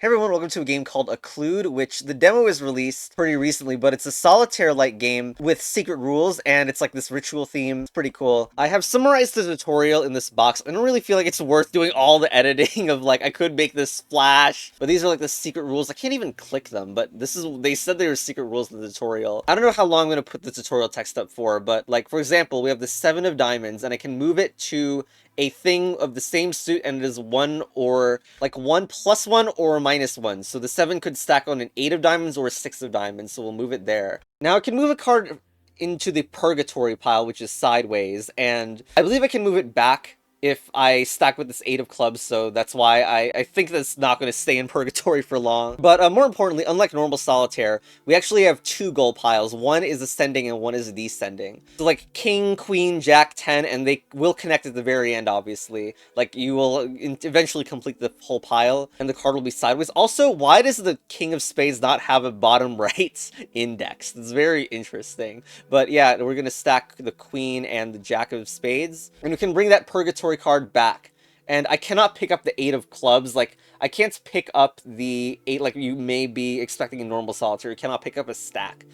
Hey everyone, welcome to a game called Occlude, which the demo is released pretty recently, but it's a solitaire-like game with secret rules, and it's like this ritual theme. It's pretty cool. I have summarized the tutorial in this box. I don't really feel like it's worth doing all the editing of like, I could make this flash, but these are like the secret rules. I can't even click them, but they said they were secret rules in the tutorial. I don't know how long I'm going to put the tutorial text up for, but like, for example, we have the 7 of diamonds, and I can move it to a thing of the same suit, and it is 1 or like 1 plus 1 or minus 1. So the 7 could stack on an 8 of diamonds or a 6 of diamonds, so we'll move it there. Now I can move a card into the purgatory pile, which is sideways, and I believe I can move it back if I stack with this 8 of clubs, so that's why I think that's not going to stay in purgatory for long. But more importantly, unlike normal solitaire, we actually have 2 goal piles. One is ascending and one is descending. So like king, queen, jack, 10, and they will connect at the very end, obviously. Like you will eventually complete the whole pile, and the card will be sideways. Also, why does the king of spades not have a bottom right index? It's very interesting. But yeah, we're going to stack the queen and the jack of spades, and we can bring that purgatory card back. And I cannot pick up the 8 of clubs. Like, I can't pick up the 8 like you may be expecting in normal solitaire. You cannot pick up a stack.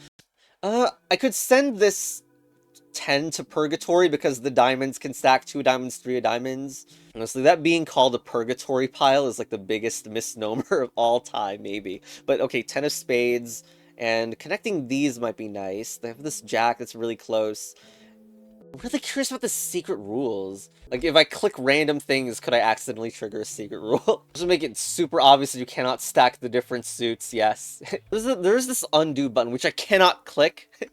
I could send this 10 to purgatory because the diamonds can stack 2 diamonds, 3 diamonds. Honestly, that being called a purgatory pile is like the biggest misnomer of all time, maybe. But okay, 10 of spades, and connecting these might be nice. They have this jack that's really close. I'm really curious about the secret rules. Like, if I click random things, could I accidentally trigger a secret rule? Just make it super obvious that you cannot stack the different suits, yes. There's this undo button, which I cannot click.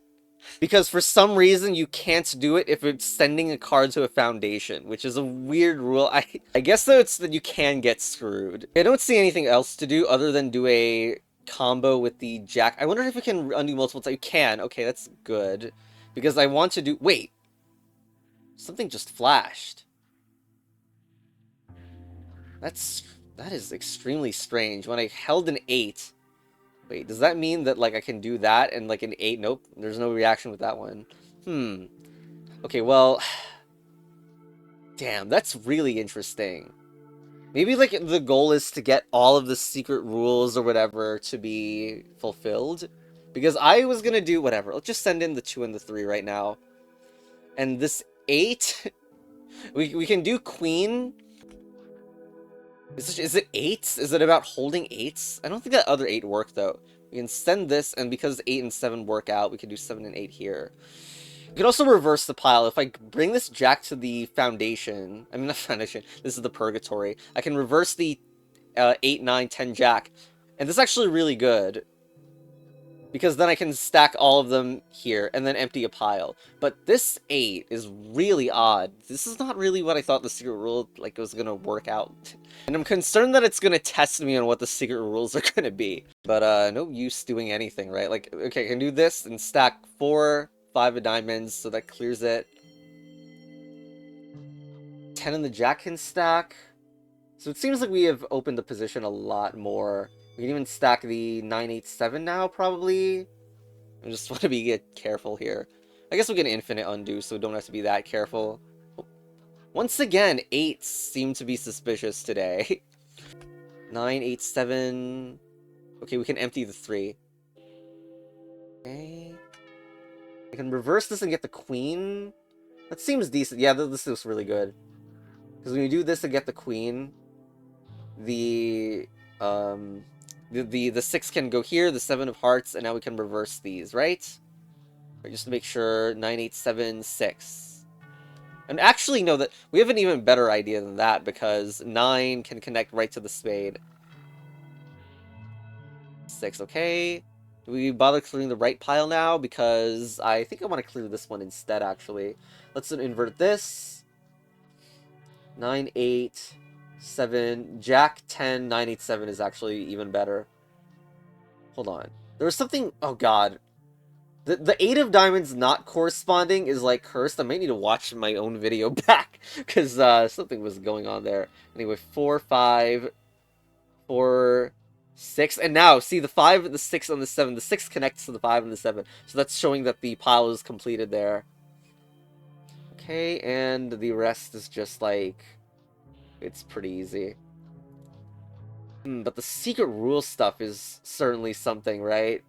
Because for some reason, you can't do it if it's sending a card to a foundation, which is a weird rule. I guess, though, it's that you can get screwed. I don't see anything else to do other than do a combo with the jack. I wonder if we can undo multiple times. You can. Okay, that's good. Because I want to do... Wait. Something just flashed. That is extremely strange. When I held an 8... Wait, does that mean that, like, I can do that and, like, an 8? Nope, there's no reaction with that one. Okay, well... Damn, that's really interesting. Maybe, like, the goal is to get all of the secret rules or whatever to be fulfilled. Because I was gonna do whatever. Let's just send in the 2 and the 3 right now. And this 8... we can do queen... Is it 8s? Is it about holding 8s? I don't think that other 8 worked, though. We can send this, and because 8 and 7 work out, we can do 7 and 8 here. We can also reverse the pile. If I bring this jack to the foundation... I mean, not foundation. This is the purgatory. I can reverse the 8, 9, 10 jack. And this is actually really good. Because then I can stack all of them here, and then empty a pile. But this 8 is really odd. This is not really what I thought the secret rule, like, was gonna work out. And I'm concerned that it's gonna test me on what the secret rules are gonna be. But, no use doing anything, right? Like, okay, I can do this and stack 4, 5 of diamonds, so that clears it. 10 and the jack can stack. So it seems like we have opened the position a lot more. We can even stack the 9, 8, 7 now, probably. I just want to be careful here. I guess we get an infinite undo, so we don't have to be that careful. Once again, 8s seem to be suspicious today. 9, 8, 7... Okay, we can empty the 3. Okay. I can reverse this and get the queen. That seems decent. Yeah, this looks really good. Because when you do this and get the queen, the 6 can go here, the 7 of hearts, and now we can reverse these, right? Just to make sure, 9, 8, 7, 6. And actually, no, that we have an even better idea than that, because 9 can connect right to the spade. 6, okay. Do we bother clearing the right pile now? Because I think I want to clear this one instead, actually. Let's invert this. 9, 8... 7, jack, 10, 9, 8, 7 is actually even better. Hold on. There was something... Oh, God. The 8 of diamonds not corresponding is, like, cursed. I might need to watch my own video back, because something was going on there. Anyway, 4, 5, 4, 6, and now, see, the 5, the 6, and the 7. The 6 connects to the 5 and the 7, so that's showing that the pile is completed there. Okay, and the rest is just, like... It's pretty easy. But the secret rule stuff is certainly something, right?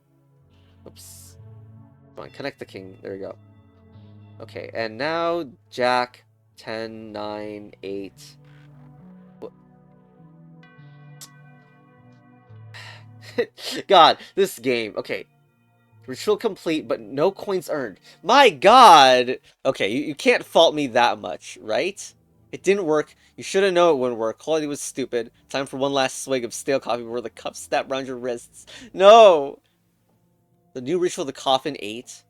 Oops. Come on, connect the king. There we go. Okay, and now Jack, 10, 9, 8. God, this game. Okay. Ritual complete, but no coins earned. My God! Okay, you can't fault me that much, right? It didn't work. You should have known it wouldn't work. Quality was stupid. Time for one last swig of stale coffee before the cup snap around your wrists. No! The new ritual of the coffin 8?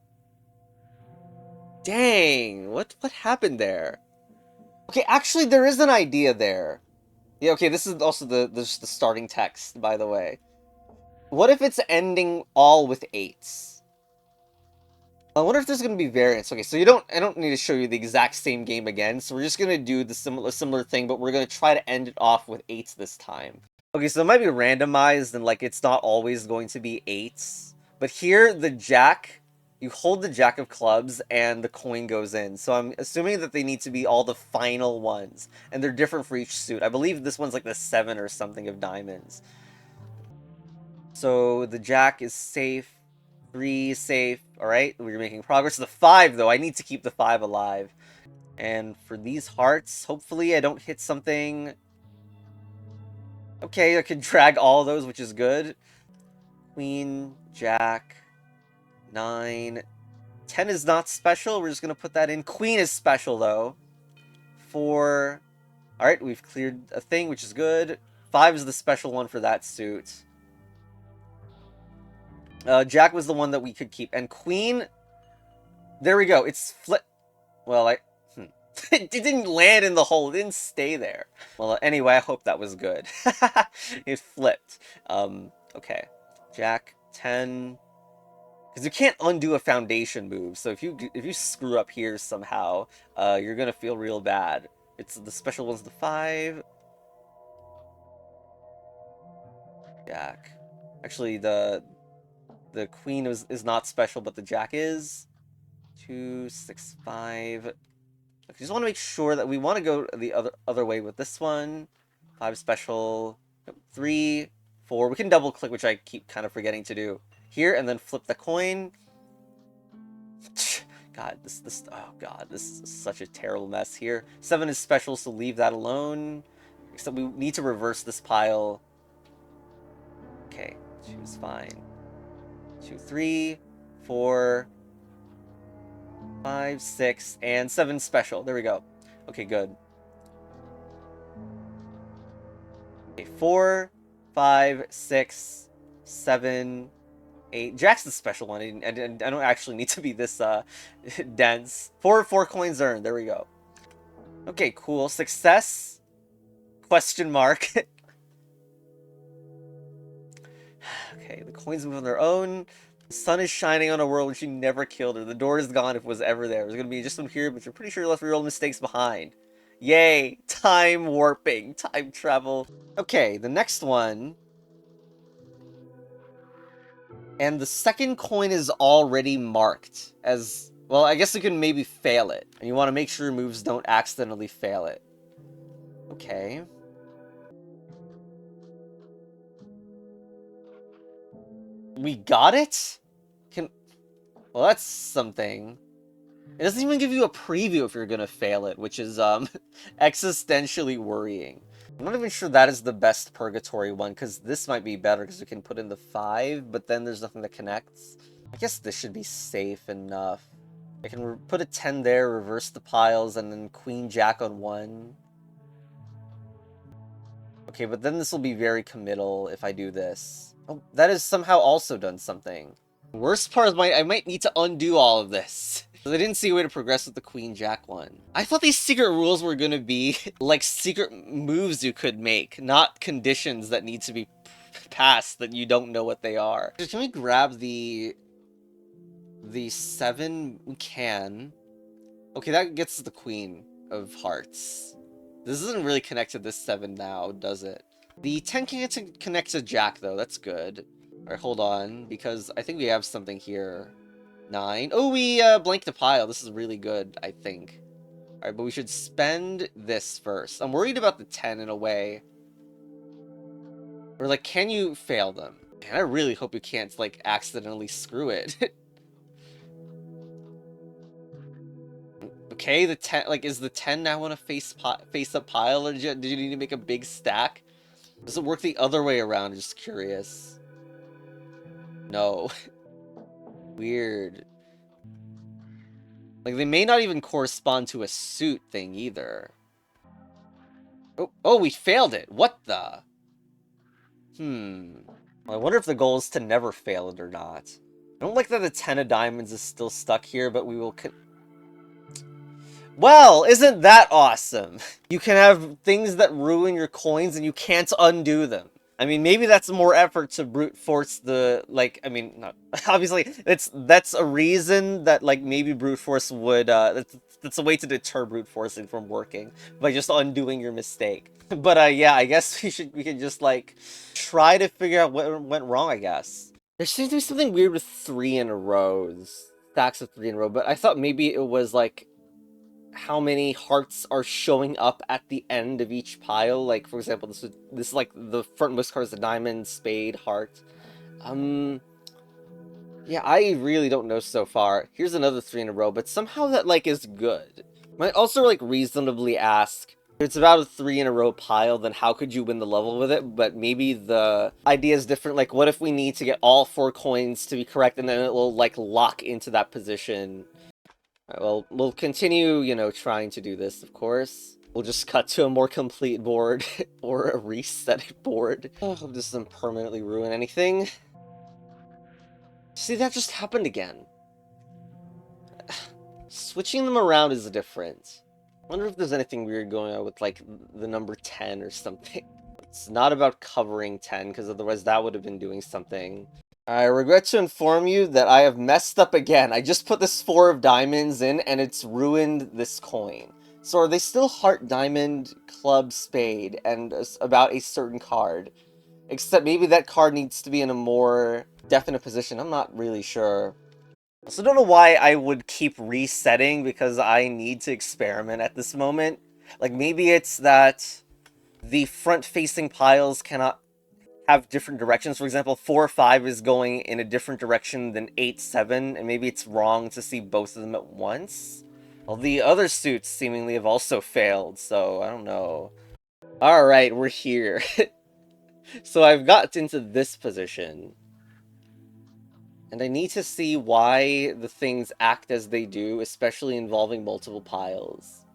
Dang, what happened there? Okay, actually, there is an idea there. Yeah, okay, this is also the starting text, by the way. What if it's ending all with 8s? I wonder if there's going to be variants. Okay, so I don't need to show you the exact same game again, so we're just going to do the similar thing, but we're going to try to end it off with 8s this time. Okay, so it might be randomized, and like it's not always going to be 8s. But here, the jack, you hold the jack of clubs, and the coin goes in. So I'm assuming that they need to be all the final ones, and they're different for each suit. I believe this one's like the 7 or something of diamonds. So the jack is safe. 3 safe. Alright, we're making progress. The 5, though, I need to keep the 5 alive. And for these hearts, hopefully I don't hit something. Okay, I can drag all of those, which is good. Queen, Jack, 9. 10 is not special. We're just going to put that in. Queen is special, though. 4. Alright, we've cleared a thing, which is good. 5 is the special one for that suit. Jack was the one that we could keep. And Queen... There we go. It's flip. Well, it didn't land in the hole. It didn't stay there. Well, anyway, I hope that was good. It flipped. Okay. Jack, 10. Because you can't undo a foundation move. So if you screw up here somehow, you're gonna feel real bad. It's the special one's the 5. Jack. Actually, the queen is not special, but the jack is. 2, 6, 5. I just want to make sure that we want to go the other way with this one. 5 special. 3, 4. We can double click, which I keep kind of forgetting to do. Here, and then flip the coin. God, oh god, this is such a terrible mess here. 7 is special, so leave that alone. Except we need to reverse this pile. Okay, 2 is fine. 2, 3, 4, 5, 6, and 7 special. There we go. Okay, good. Okay, 4, 5, 6, 7, 8. Jack's the special one. I don't actually need to be this dense. 4 coins earned. There we go. Okay, cool. Success? Question mark. Okay, the coins move on their own. The sun is shining on a world which you never killed, or the door is gone if it was ever there. There's gonna be just one here, but you're pretty sure you left your old mistakes behind. Yay! Time warping. Time travel. Okay, the next one. And the second coin is already marked as... Well, I guess you can maybe fail it. And you want to make sure moves don't accidentally fail it. Okay. We got it? Well, that's something. It doesn't even give you a preview if you're gonna fail it, which is, existentially worrying. I'm not even sure that is the best purgatory one, because this might be better, because we can put in the 5, but then there's nothing that connects. I guess this should be safe enough. I can put a 10 there, reverse the piles, and then Queen Jack on 1. Okay, but then this will be very committal if I do this. Oh, that has somehow also done something. Worst part is I might need to undo all of this. I didn't see a way to progress with the Queen Jack one. I thought these secret rules were gonna be like secret moves you could make, not conditions that need to be passed that you don't know what they are. Can we grab the 7? We can. Okay, that gets the Queen of Hearts. This isn't really connected to this 7 now, does it? The 10 can connect to Jack, though. That's good. Alright, hold on, because I think we have something here. 9. Oh, we blanked a pile. This is really good, I think. Alright, but we should spend this first. I'm worried about the 10 in a way. Or, like, can you fail them? Man, I really hope you can't, like, accidentally screw it. Okay, the 10, like, is the 10 now on a face-up pile, or did you need to make a big stack? Does it work the other way around? Just curious. No. Weird. Like, they may not even correspond to a suit thing, either. Oh, we failed it! What the? Well, I wonder if the goal is to never fail it or not. I don't like that the 10 of diamonds is still stuck here, but we will well, isn't that awesome? You can have things that ruin your coins and you can't undo them. I mean, maybe that's more effort to brute force the, like, I mean, not, obviously, that's a reason that, like, maybe brute force would, that's a way to deter brute forcing from working, by just undoing your mistake. But, yeah, I guess we can just, like, try to figure out what went wrong, I guess. There seems to be something weird with 3 in a row, stacks of 3 in a row, but I thought maybe it was, like, how many hearts are showing up at the end of each pile. Like, for example, this is like the frontmost card is a diamond, spade, heart. Yeah, I really don't know so far. Here's another 3 in a row, but somehow that, like, is good. Might also, like, reasonably ask, if it's about a 3 in a row pile, then how could you win the level with it? But maybe the idea is different. Like, what if we need to get all 4 coins to be correct, and then it will, like, lock into that position? Well, we'll continue, you know, trying to do this, of course. We'll just cut to a more complete board, or a reset board. Oh, I hope this doesn't permanently ruin anything. See, that just happened again. Switching them around is different. I wonder if there's anything weird going on with, like, the number 10 or something. It's not about covering 10, because otherwise that would have been doing something. I regret to inform you that I have messed up again. I just put this 4 of diamonds in, and it's ruined this coin. So are they still heart, diamond, club, spade, and about a certain card? Except maybe that card needs to be in a more definite position. I'm not really sure. I also don't know why I would keep resetting, because I need to experiment at this moment. Like, maybe it's that the front-facing piles cannot have different directions. For example, 4-5 is going in a different direction than 8-7, and maybe it's wrong to see both of them at once. Well, the other suits seemingly have also failed, so I don't know. Alright, we're here. So I've got into this position. And I need to see why the things act as they do, especially involving multiple piles.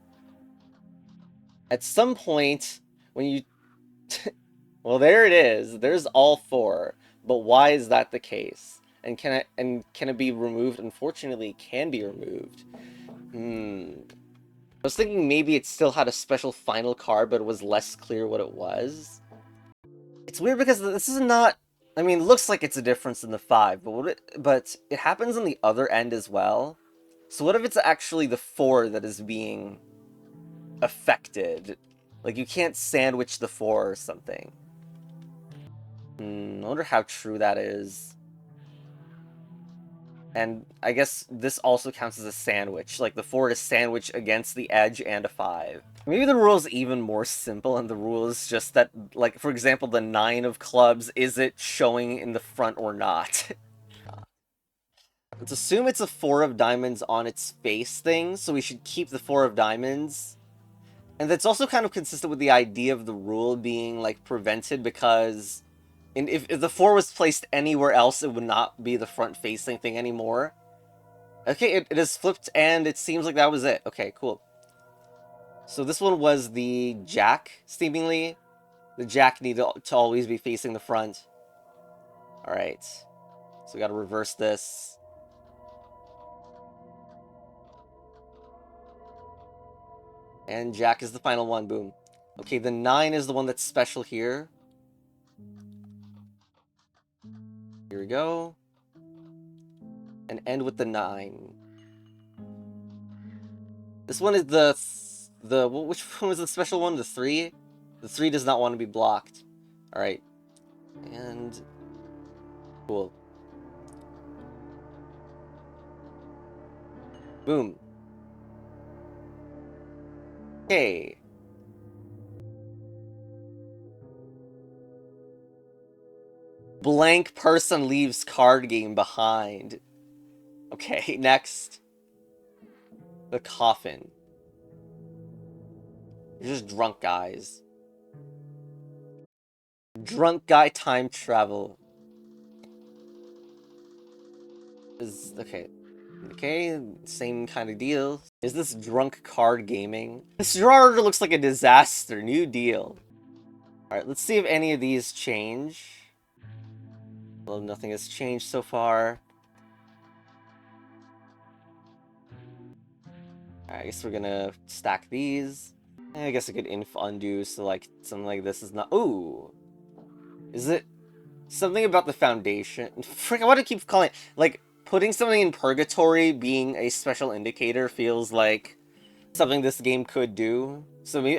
At some point, when you... Well, there it is. There's all 4. But why is that the case? And can it be removed? Unfortunately, it can be removed. I was thinking maybe it still had a special final card, but it was less clear what it was. It's weird because this is not... I mean, it looks like it's a difference in the 5, but it happens on the other end as well. So what if it's actually the 4 that is being affected? Like, you can't sandwich the 4 or something. I wonder how true that is. And I guess this also counts as a sandwich. Like, the 4 is sandwiched against the edge and a 5. Maybe the rule is even more simple, and the rule is just that, like, for example, the 9 of clubs, is it showing in the front or not? Let's assume it's a 4 of diamonds on its face thing, so we should keep the 4 of diamonds. And that's also kind of consistent with the idea of the rule being, like, prevented, because if the 4 was placed anywhere else, it would not be the front-facing thing anymore. Okay, it is flipped, and it seems like that was it. Okay, cool. So this one was the jack, seemingly. The jack needed to always be facing the front. Alright. So we gotta reverse this. And jack is the final one, boom. Okay, the 9 is the one that's special here. Here we go. And end with the 9. This one is which one was the special one? The 3? The 3 does not want to be blocked. Alright. And... cool. Boom. Okay. Blank person leaves card game behind. Okay, next. The coffin. They're just drunk guys. Drunk guy time travel. Is okay. Okay, same kind of deal. Is this drunk card gaming? This drawer looks like a disaster. New deal. Alright, let's see if any of these change. Well, nothing has changed so far. I guess we're gonna stack these. I guess I could undo, so like something like this is not. Ooh, is it something about the foundation? Frick, I want to keep calling it like putting something in purgatory being a special indicator feels like something this game could do. So maybe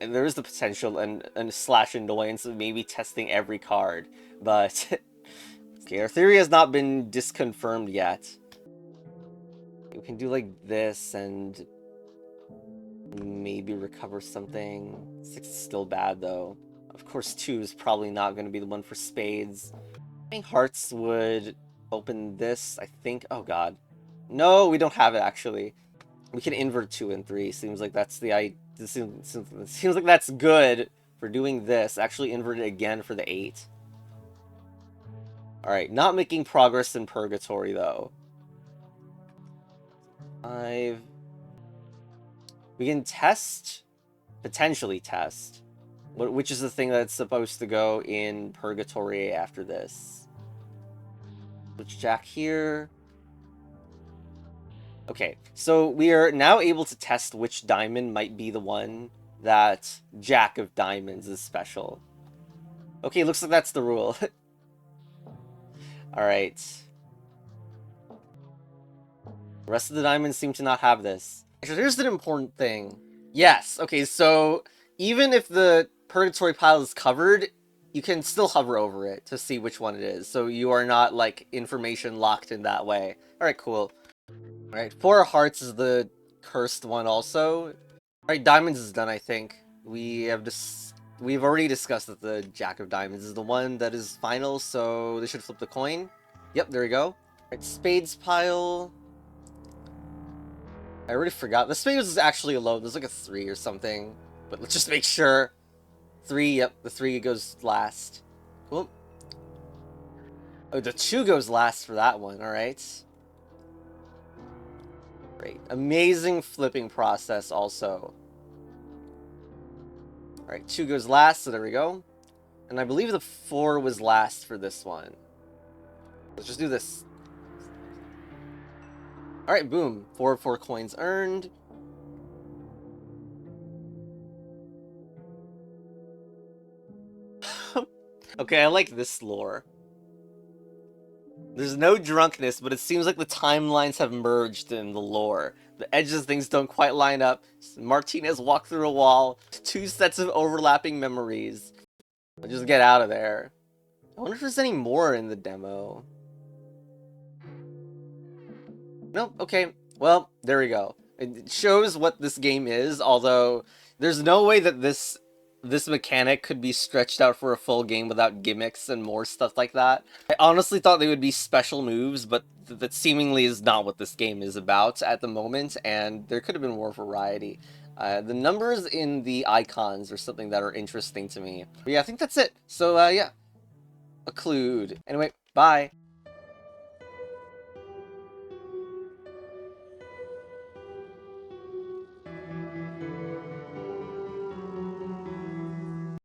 there is the potential and slash annoyance of maybe testing every card, but okay, our theory has not been disconfirmed yet. We can do like this and maybe recover something. 6 is still bad though. Of course 2 is probably not going to be the one for spades. I think hearts would open this, I think. Oh god. No, we don't have it actually. We can invert 2 and 3. Seems like that's the seems like that's good for doing this. Actually invert it again for the 8. Alright, not making progress in purgatory though. 5. We can test, potentially test, which is the thing that's supposed to go in purgatory after this. Switch jack here. Okay, so we are now able to test which diamond might be the one that jack of diamonds is special. Okay, looks like that's the rule. Alright. The rest of the diamonds seem to not have this. Actually, here's an important thing. Yes, okay, so even if the purgatory pile is covered, you can still hover over it to see which one it is. So you are not, like, information locked in that way. Alright, cool. Alright, 4 hearts is the cursed one also. Alright, diamonds is done, I think. We've already discussed that the jack of diamonds is the one that is final, so they should flip the coin. Yep, there we go. Alright, spades pile. I already forgot. The spade was actually alone. There's like a 3 or something. But let's just make sure. 3, yep, the 3 goes last. Cool. Oh, the 2 goes last for that one, alright. Great. Amazing flipping process also. Alright, 2 goes last, so there we go. And I believe the 4 was last for this one. Let's just do this. Alright, boom. 4 coins earned. Okay, I like this lore. There's no drunkenness, but it seems like the timelines have merged in the lore. The edges of things don't quite line up. Martinez walked through a wall. 2 sets of overlapping memories. I'll just get out of there. I wonder if there's any more in the demo. Nope, okay. Well, there we go. It shows what this game is, although there's no way that this mechanic could be stretched out for a full game without gimmicks and more stuff like that. I honestly thought they would be special moves, but that seemingly is not what this game is about at the moment, and there could have been more variety. The numbers in the icons are something that are interesting to me. But yeah, I think that's it. So, yeah. Occlude. Anyway, bye.